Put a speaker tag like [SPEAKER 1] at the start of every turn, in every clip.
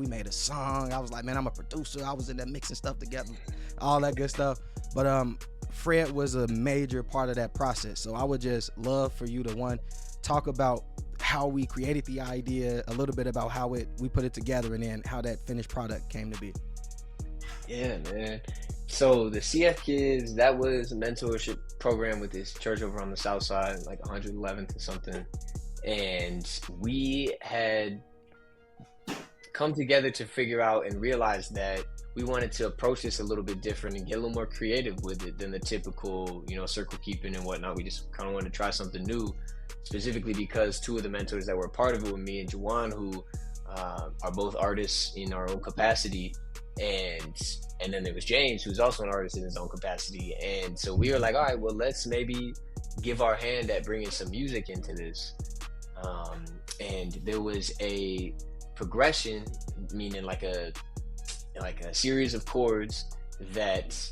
[SPEAKER 1] We made a song. I was like, man, I'm a producer. I was in there mixing stuff together, all that good stuff. But Fred was a major part of that process. So I would just love for you to talk about how we created the idea, a little bit about how we put it together, and then how that finished product came to be.
[SPEAKER 2] Yeah, man. So the CF Kids, that was a mentorship program with this church over on the south side, like 111th or something. And we had come together to figure out and realize that we wanted to approach this a little bit different and get a little more creative with it than the typical, circle keeping and whatnot. We just kind of wanted to try something new, specifically because two of the mentors that were a part of it were me and Juwan, who are both artists in our own capacity, and then there was James, who's also an artist in his own capacity. And so we were like, all right, well, let's maybe give our hand at bringing some music into this. And there was a progression, meaning like a series of chords that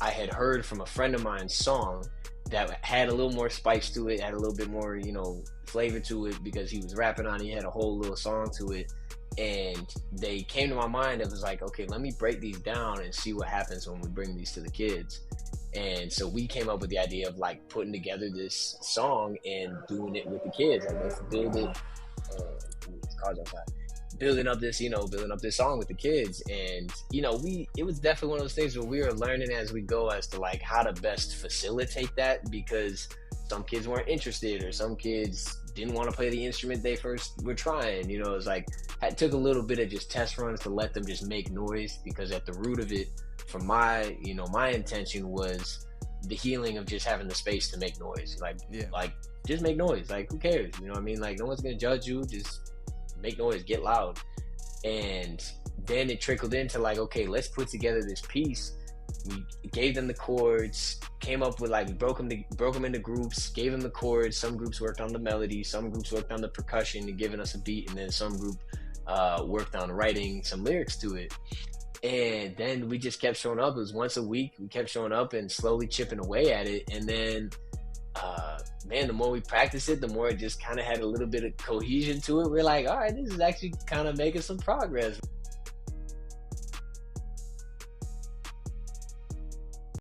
[SPEAKER 2] I had heard from a friend of mine's song that had a little more spice to it, had a little bit more, flavor to it, because he was rapping on it. He had a whole little song to it. And they came to my mind. It was like, okay, let me break these down and see what happens when we bring these to the kids. And so we came up with the idea of like putting together this song and doing it with the kids. Like, let's build it. Cars outside. Building up this song with the kids. And it was definitely one of those things where we were learning as we go as to like how to best facilitate that, because some kids weren't interested, or some kids didn't want to play the instrument they first were trying. It was like, it took a little bit of just test runs to let them just make noise, because at the root of it, for my intention was the healing of just having the space to make noise. Like just make noise. Like, who cares? You know what I mean? Like, no one's gonna judge you. Just make noise, get loud. And then it trickled into like, okay, let's put together this piece. We gave them the chords, came up with we broke them into groups, gave them the chords. Some groups worked on the melody, some groups worked on the percussion and giving us a beat, and then some group worked on writing some lyrics to it. And then we just kept showing up. It was once a week. We kept showing up and slowly chipping away at it. And then the more we practiced it, the more it just kind of had a little bit of cohesion to it. We're like, all right, this is actually kind of making some progress.